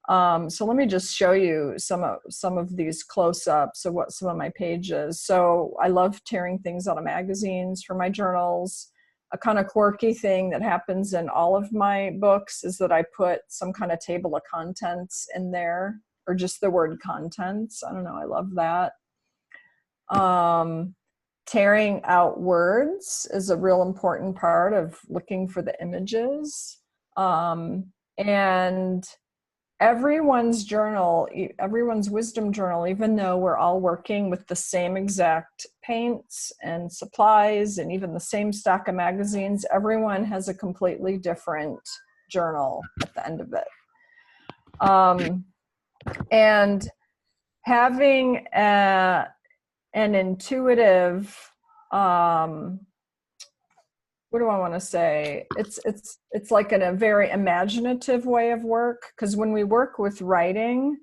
So let me just show you some of these close-ups of what some of my pages. So I love tearing things out of magazines for my journals. A kind of quirky thing that happens in all of my books is that I put some kind of table of contents in there, or just the word contents. I don't know, I love that. Tearing out words is a real important part of looking for the images. And everyone's journal, everyone's wisdom journal, even though we're all working with the same exact paints and supplies and even the same stock of magazines, everyone has a completely different journal at the end of it. And having an intuitive, what do I want to say? It's like a very imaginative way of work, because when we work with writing,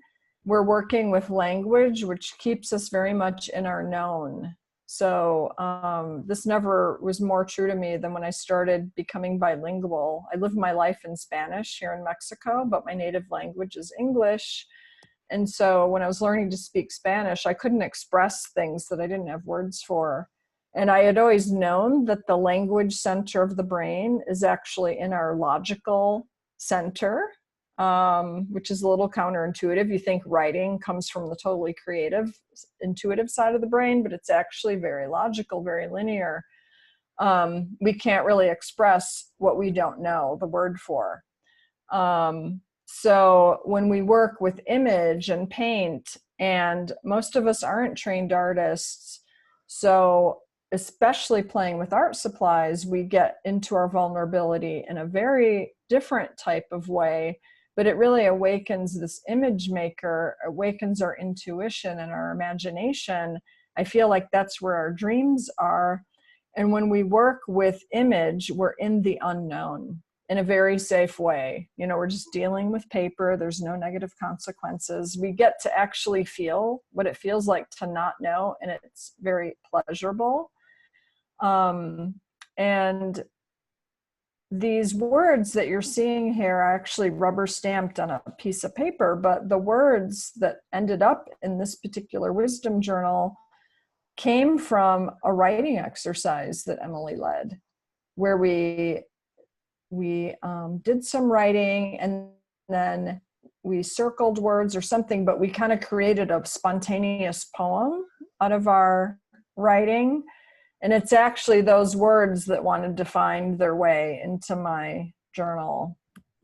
we're working with language, which keeps us very much in our known. So this never was more true to me than when I started becoming bilingual. I lived my life in Spanish here in Mexico, but my native language is English. And so when I was learning to speak Spanish, I couldn't express things that I didn't have words for. And I had always known that the language center of the brain is actually in our logical center, which is a little counterintuitive. You think writing comes from the totally creative, intuitive side of the brain, but it's actually very logical, very linear. We can't really express what we don't know the word for. So when we work with image and paint, and most of us aren't trained artists, so especially playing with art supplies, we get into our vulnerability in a very different type of way, but it really awakens this image maker, awakens our intuition and our imagination. I feel like that's where our dreams are. And when we work with image, we're in the unknown in a very safe way. You know, we're just dealing with paper. There's no negative consequences. We get to actually feel what it feels like to not know, and it's very pleasurable. And these words that you're seeing here are actually rubber stamped on a piece of paper, but the words that ended up in this particular wisdom journal came from a writing exercise that Emily led, where we did some writing and then we circled words or something, but we kind of created a spontaneous poem out of our writing. And it's actually those words that wanted to find their way into my journal,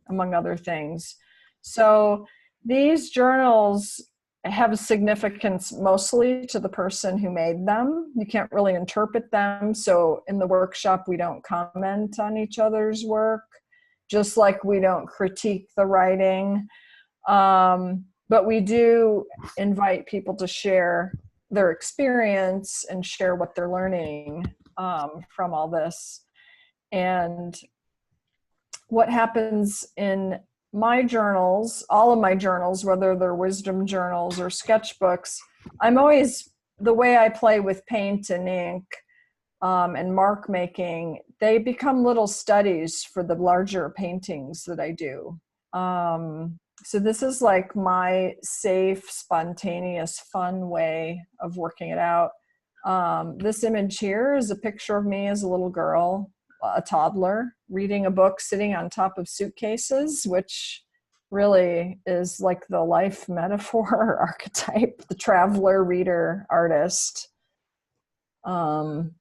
among other things. So these journals have a significance mostly to the person who made them. You can't really interpret them. So in the workshop, we don't comment on each other's work, just like we don't critique the writing. But we do invite people to share their experience and share what they're learning from all this. And what happens in my journals, all of my journals, whether they're wisdom journals or sketchbooks, I'm always, the way I play with paint and ink and mark making, they become little studies for the larger paintings that I do. So this is like my safe, spontaneous, fun way of working it out. This image here is a picture of me as a little girl a toddler reading a book sitting on top of suitcases, which really is like the life metaphor archetype, the traveler, reader, artist. And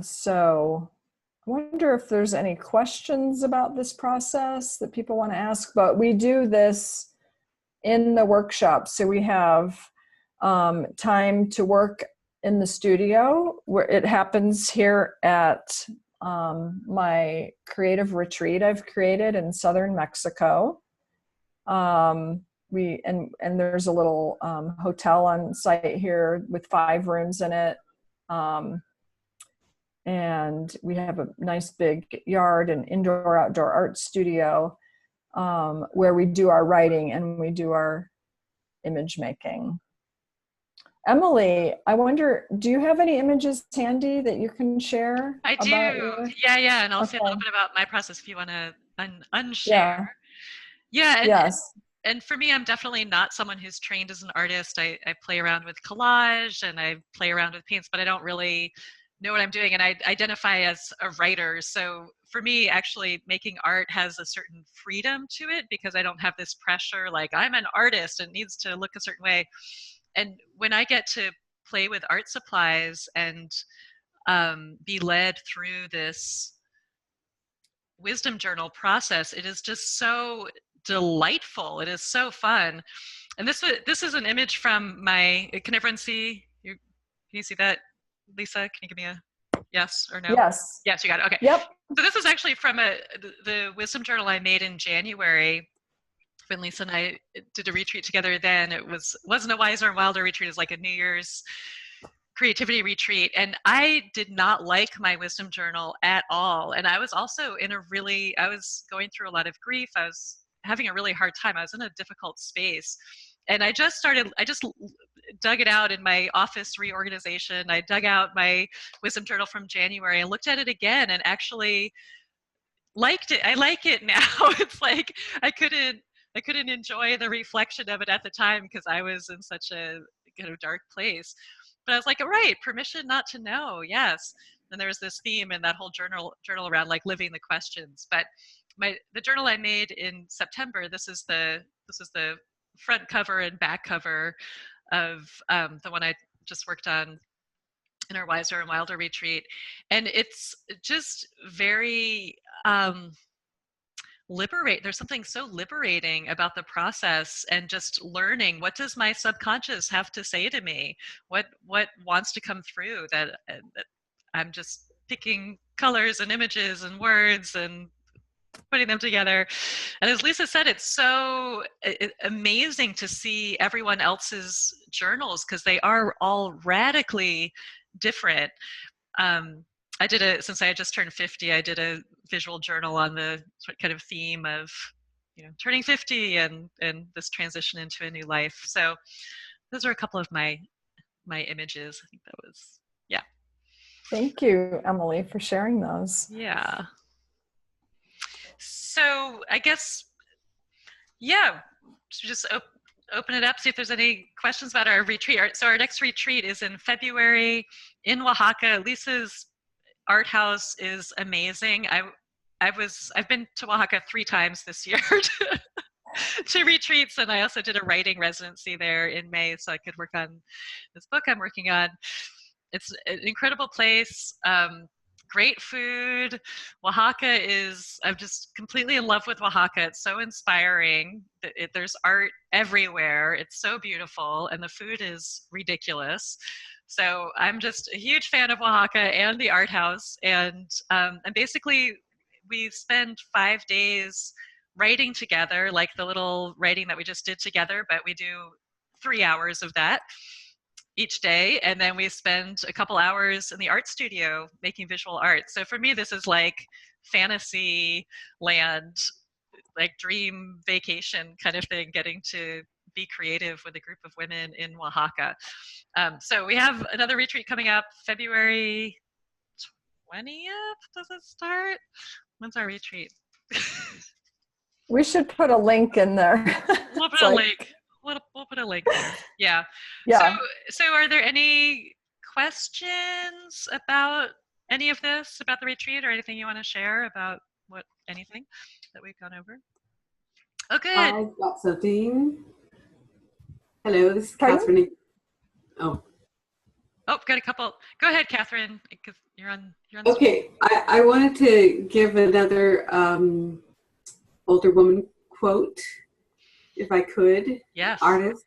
so I wonder if there's any questions about this process that people want to ask, but we do this in the workshop. So we have time to work in the studio, where it happens here at my creative retreat I've created in southern Mexico. And there's a little hotel on site here with 5 rooms in it. And we have a nice big yard and indoor outdoor art studio where we do our writing and we do our image making. Emily, I wonder, do you have any images handy that you can share? I do. Yeah. And I'll say a little bit about my process if you want to unshare. Yeah. Yes. And for me, I'm definitely not someone who's trained as an artist. I play around with collage and I play around with paints, but I don't really know what I'm doing. And I identify as a writer. So for me, actually making art has a certain freedom to it because I don't have this pressure, like I'm an artist and it needs to look a certain way. And when I get to play with art supplies and be led through this wisdom journal process, it is just so delightful. It is so fun. And this is an image from my, can everyone see? Can you see that, Lisa? Can you give me a yes or no? Yes. Yes, you got it. Okay. Yep. So this is actually from the wisdom journal I made in January when Lisa and I did a retreat together. Then it wasn't a Wiser and Wilder retreat. It was like a New Year's creativity retreat. And I did not like my wisdom journal at all. And I was also I was going through a lot of grief. I was having a really hard time. I was in a difficult space. And I just dug it out in my office reorganization. I dug out my wisdom journal from January and looked at it again and actually liked it. I like it now. It's like I couldn't enjoy the reflection of it at the time because I was in such a kind of dark place. But I was like, all right, permission not to know, yes. And there was this theme in that whole journal around like living the questions. But the journal I made in September, this is the front cover and back cover of the one I just worked on in our Wiser and Wilder retreat. And it's just very there's something so liberating about the process and just learning, what does my subconscious have to say to me? What wants to come through that I'm just picking colors and images and words and putting them together. And as Lisa said, it's so amazing to see everyone else's journals because they are all radically different. Since I had just turned 50, I did a visual journal on the kind of theme of, turning 50 and this transition into a new life. So those are a couple of my images. I think that was, yeah. Thank you, Emily, for sharing those. Yeah. So I guess, yeah, just open it up, see if there's any questions about our retreat. So our next retreat is in February in Oaxaca. Lisa's art house is amazing. I've been to Oaxaca 3 times this year to retreats, and I also did a writing residency there in May so I could work on this book I'm working on. It's an incredible place. Great food. Oaxaca I'm just completely in love with Oaxaca. It's so inspiring. There's art everywhere. It's so beautiful, and the food is ridiculous. So I'm just a huge fan of Oaxaca and the art house. And basically, we spend 5 days writing together, like the little writing that we just did together, but we do 3 hours of that each day, and then we spend a couple hours in the art studio making visual art. So for me, this is like fantasy land, like dream vacation kind of thing, getting to be creative with a group of women in Oaxaca. So we have another retreat coming up February 20th. Does it start? When's our retreat? We should put a link in there. We'll put a link. We'll put a link there. Yeah. Yeah. So are there any questions about any of this about the retreat, or anything you want to share about anything that we've gone over? Oh, good. I've got something. Hello, this is Pardon? Catherine. Oh, got a couple. Go ahead, Catherine, because you're on the okay. I wanted to give another older woman quote, if I could. Yes. Artist.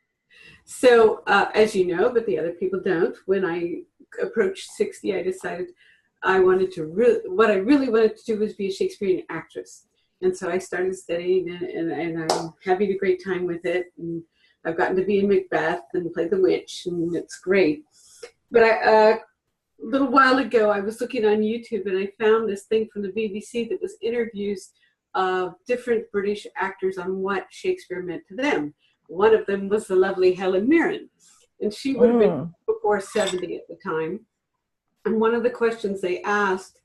So, as you know, but the other people don't, when I approached 60, I decided I wanted to what I really wanted to do was be a Shakespearean actress. And so I started studying, and I'm having a great time with it. And I've gotten to be in Macbeth and play the witch, and it's great. But a little while ago, I was looking on YouTube, and I found this thing from the BBC that was interviews of different British actors on what Shakespeare meant to them. One of them was the lovely Helen Mirren, and she would have been before 70 at the time. And one of the questions they asked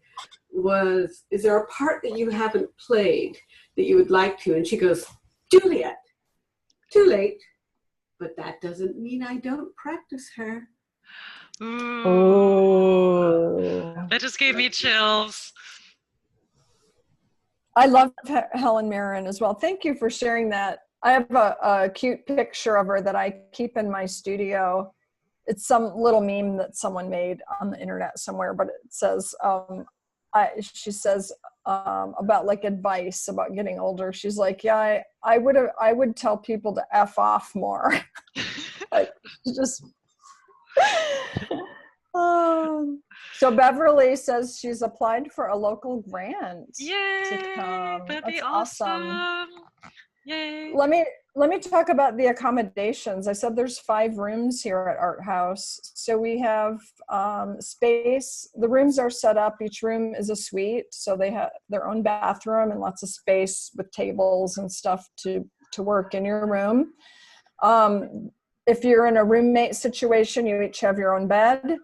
was, is there a part that you haven't played that you would like to? And she goes, Juliet. Too late. But that doesn't mean I don't practice her. Ooh. That just gave me chills. I love Helen Mirren as well. Thank you for sharing that. I have a cute picture of her that I keep in my studio. It's some little meme that someone made on the internet somewhere, but it says, she says about like advice about getting older. She's like, yeah, I would tell people to F off more. Just. So Beverly says she's applied for a local grant. Yay! To come. That'd That's be awesome. Yay! Let me talk about the accommodations. I said there's 5 rooms here at Art House. So we have space. The rooms are set up. Each room is a suite, so they have their own bathroom and lots of space with tables and stuff to work in your room. If you're in a roommate situation, you each have your own bed.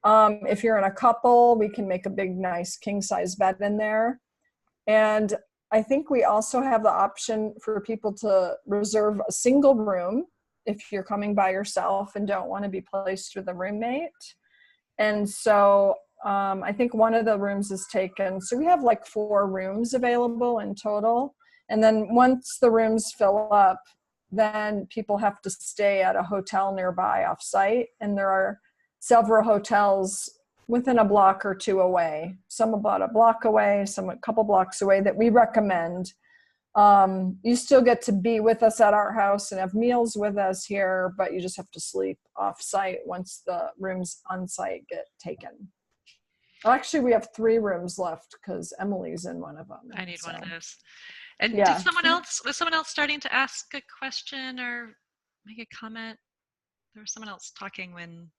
If you're in a couple, we can make a big, nice king-size bed in there. And I think we also have the option for people to reserve a single room if you're coming by yourself and don't want to be placed with a roommate. And so I think one of the rooms is taken. So we have like 4 rooms available in total. And then once the rooms fill up, then people have to stay at a hotel nearby off-site. And there are several hotels within a block or 2 away, some about a block away, some a couple blocks away, that we recommend. You still get to be with us at our house and have meals with us here, but you just have to sleep off-site once the rooms on-site get taken. Actually, we have 3 rooms left because Emily's in one of them. I need one of those. And Yeah. was someone else starting to ask a question or make a comment? There was someone else talking when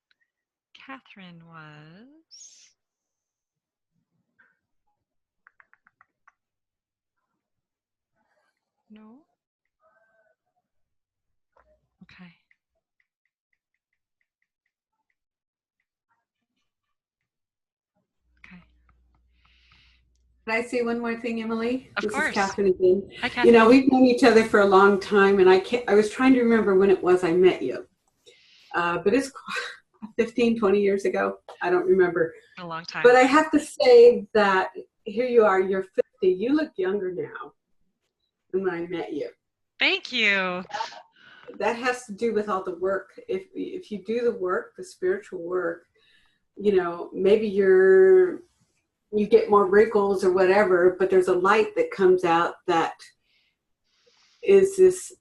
Catherine was. No? Okay. Okay. Can I say one more thing, Emily? Of This course. is Catherine again. Hi, Catherine. You know, we've known each other for a long time, and I was trying to remember when it was I met you. But it's 15, 20 years ago. I don't remember. A long time. But I have to say that here you are, you're 50. You look younger now than when I met you. Thank you. That has to do with all the work. If you do the work, the spiritual work, you know, maybe you get more wrinkles or whatever, but there's a light that comes out that is this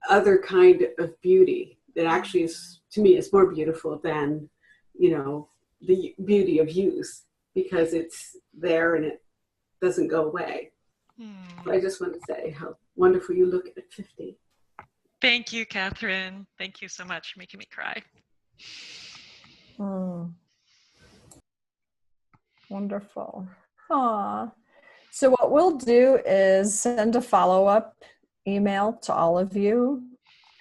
other kind of beauty that actually is, to me, is more beautiful than, you know, the beauty of youth, because it's there and it doesn't go away. So I just want to say how wonderful you look at 50. Thank you, Catherine. Thank you so much for making me cry. Wonderful. Aw. So what we'll do is send a follow-up email to all of you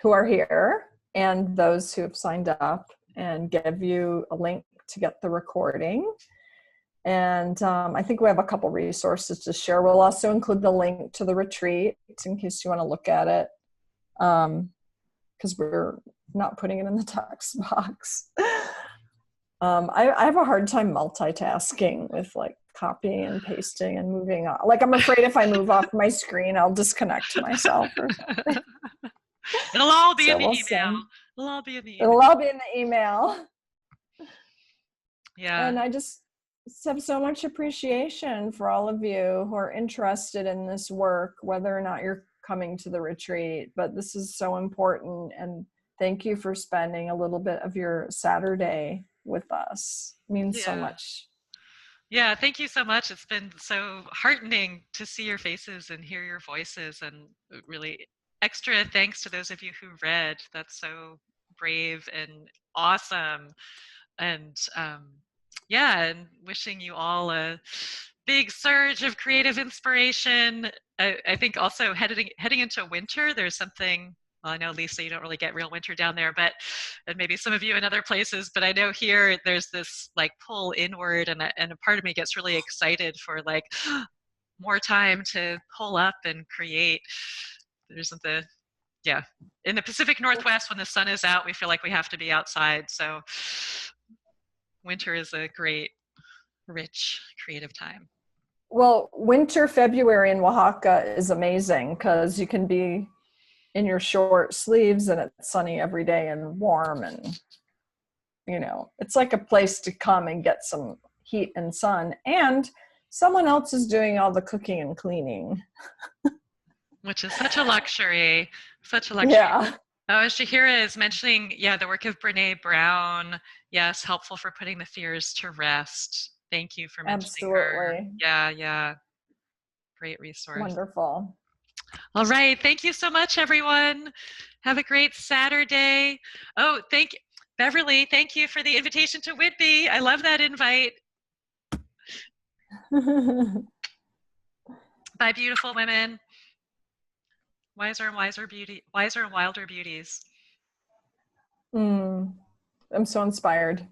who are here and those who have signed up, and give you a link to get the recording. And I think we have a couple resources to share. We'll also include the link to the retreat in case you want to look at it, because we're not putting it in the text box. I have a hard time multitasking with like copying and pasting and moving on. Like I'm afraid if I move off my screen, I'll disconnect myself or something. It'll all be So in the we'll email. see. It'll all be in the email. It'll all be in the email. Yeah. And I just have so much appreciation for all of you who are interested in this work, whether or not you're coming to the retreat, but this is so important. And thank you for spending a little bit of your Saturday with us. It means so much. Yeah, thank you so much. It's been so heartening to see your faces and hear your voices, and really extra thanks to those of you who read. That's so brave and awesome. And yeah, and wishing you all a big surge of creative inspiration. I think also heading into winter, there's something, well, I know, Lisa, you don't really get real winter down there, but, and maybe some of you in other places, but I know here there's this like pull inward, and a part of me gets really excited for like more time to pull up and create. There's the, yeah, in the Pacific Northwest, when the sun is out, we feel like we have to be outside. So winter is a great, rich, creative time. Well, winter February in Oaxaca is amazing because you can be in your short sleeves and it's sunny every day and warm, and you know, it's like a place to come and get some heat and sun, and someone else is doing all the cooking and cleaning, which is such a luxury. Such a luxury. Yeah. Oh, Shahira is mentioning, yeah, the work of Brene Brown. Yes, helpful for putting the fears to rest. Thank you for mentioning her. Absolutely. Yeah. Great resource. Wonderful. All right. Thank you so much, everyone. Have a great Saturday. Oh, Beverly, thank you for the invitation to Whitby. I love that invite. Bye, beautiful women. Wiser and wilder beauties. I'm so inspired.